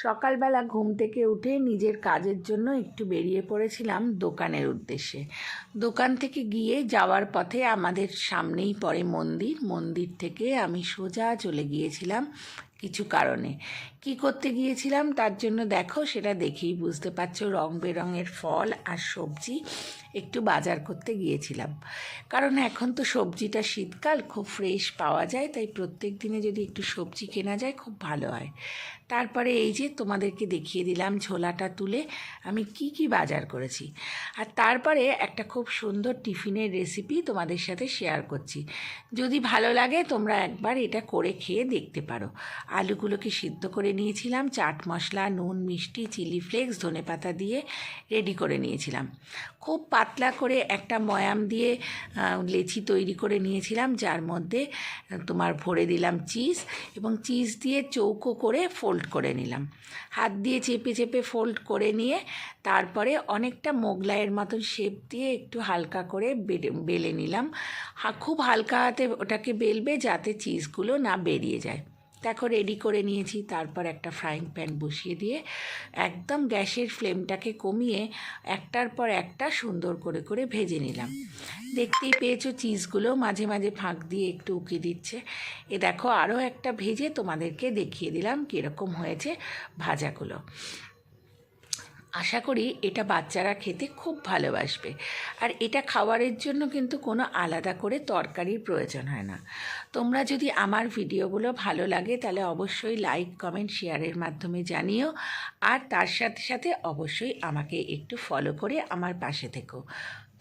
সকালবেলা ঘুম থেকে উঠে নিজের কাজের জন্য একটু বেরিয়ে পড়েছিলাম দোকানের উদ্দেশ্যে। দোকান থেকে গিয়ে যাওয়ার পথে আমাদের সামনেই পড়ে মন্দির। মন্দির থেকে আমি সোজা চলে গিয়েছিলাম কিছু কারণে। কি করতে গিয়েছিলাম তার জন্য দেখো, সেটা দেখেই বুঝতে পারছো, রং বেরঙের ফল আর সবজি একটু বাজার করতে গিয়েছিলাম। কারণ এখন তো সবজিটা শীতকাল, খুব ফ্রেশ পাওয়া যায়, তাই প্রত্যেক দিনে যদি একটু সবজি কেনা যায় খুব ভালো হয়। তারপরে এই যে তোমাদেরকে দেখিয়ে দিলাম ঝোলাটা তুলে আমি কি কি বাজার করেছি। আর তারপরে একটা খুব সুন্দর টিফিনের রেসিপি তোমাদের সাথে শেয়ার করছি। যদি ভালো লাগে তোমরা একবার এটা করে খেয়ে দেখতে পারো। আলুগুলোকে সিদ্ধ করে নিয়েছিলাম, চাট মশলা, নুন, মিষ্টি, চিলি ফ্লেক্স, ধনেপাতা দিয়ে রেডি করে নিয়েছিলাম। খুব পাতলা করে একটা ময়াম দিয়ে লেচি তৈরি করে নিয়েছিলাম, যার মধ্যে তোমার ভরে দিলাম চিজ, এবং চিজ দিয়ে চৌকো করে ফোল্ড করে নিলাম। হাত দিয়ে চেপে চেপে ফোল্ড করে নিয়ে তারপরে অনেকটা মোগলাইয়ের মতন শেপ দিয়ে একটু হালকা করে বেলে নিলাম। খুব হালকা হাতে ওটাকে বেলবে যাতে চিজগুলো না বেরিয়ে যায়। দেখো রেডি করে নিয়েছি। তারপর একটা ফ্রাইং প্যান বসিয়ে দিয়ে একদম গ্যাসের ফ্লেমটাকে কমিয়ে একটার পর একটা সুন্দর করে করে ভেজে নিলাম। দেখতেই পেয়েছো চিজগুলো মাঝে মাঝে ফাঁক দিয়ে একটু উকি দিচ্ছে। এ দেখো আরও একটা ভেজে তোমাদেরকে দেখিয়ে দিলাম কীরকম হয়েছে ভাজাগুলো। আশা করি এটা বাচ্চারা খেতে খুব ভালোবাসবে। আর এটা খাবারের জন্য কিন্তু কোনো আলাদা করে তরকারির প্রয়োজন হয় না। তোমরা যদি আমার ভিডিওগুলো ভালো লাগে তাহলে অবশ্যই লাইক, কমেন্ট, শেয়ারের মাধ্যমে জানিও। আর তার সাথে সাথে অবশ্যই আমাকে একটু ফলো করে আমার পাশে থেকো।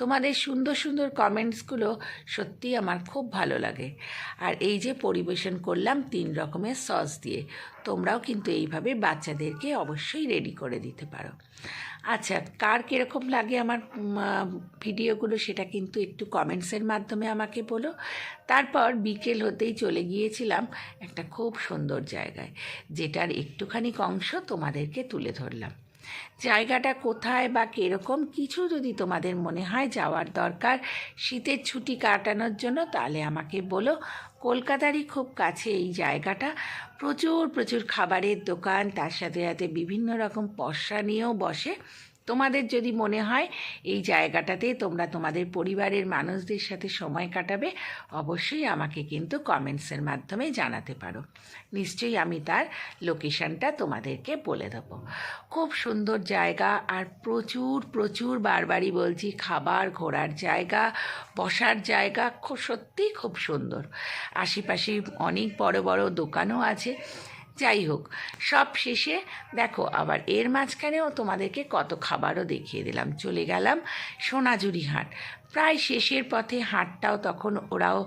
তোমাদের সুন্দর সুন্দর কমেন্টসগুলো সত্যিই আমার খুব ভালো লাগে। আর এই যে পরিবেশন করলাম 3 রকমের সস দিয়ে, তোমরাও কিন্তু এইভাবে বাচ্চাদেরকে অবশ্যই রেডি করে দিতে পারো। আচ্ছা, কার কীরকম লাগে আমার ভিডিওগুলো সেটা কিন্তু একটু কমেন্টসের মাধ্যমে আমাকে বলো। তারপর বিকেল হতেই চলে গিয়েছিলাম একটা খুব সুন্দর জায়গায়, যেটার একটুখানি অংশ তোমাদেরকে তুলে ধরলাম। জায়গাটা কোথায় বা কীরকম কিছু যদি তোমাদের মনে হয় যাওয়ার দরকার শীতের ছুটি কাটানোর জন্য, তাহলে আমাকে বলো। কলকাতারই খুব কাছে এই জায়গাটা। প্রচুর প্রচুর খাবারের দোকান, তার সাথে সাথে বিভিন্ন রকম পসরা নিয়েও বসে। তোমাদের যদি মনে হয় এই জায়গাটাতে তোমরা তোমাদের পরিবারের মানুষদের সাথে সময় কাটাবে, অবশ্যই আমাকে কিন্তু কমেন্টসের মাধ্যমে জানাতে পারো। নিশ্চয়ই আমি তার লোকেশনটা তোমাদেরকে বলে দেবো। খুব সুন্দর জায়গা, আর প্রচুর প্রচুর বারবারই বলছি, খাবার, ঘোরার জায়গা, বসার জায়গা সত্যিই খুব সুন্দর। আশেপাশে অনেক বড় বড় দোকানও আছে। যাই হোক, সব শেষে দেখো আবার এর মাঝখানেও তোমাদেরকে কত খাবারও দেখিয়ে দিলাম। চলে গেলাম সোনাঝুরি হাট। প্রায় শেষের পথে হাটটাও তখন ওরাও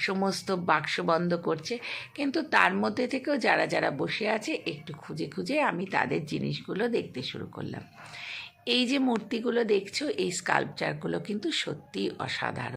সমস্ত বাক্স বন্ধ করছে, কিন্তু তার মধ্যে থেকেও যারা যারা বসে আছে একটু খুঁজে খুঁজে আমি তাদের জিনিসগুলো দেখতে শুরু করলাম। এই যে মূর্তিগুলো দেখছো, এই স্কাল্পচারগুলো কিন্তু সত্যিই অসাধারণ।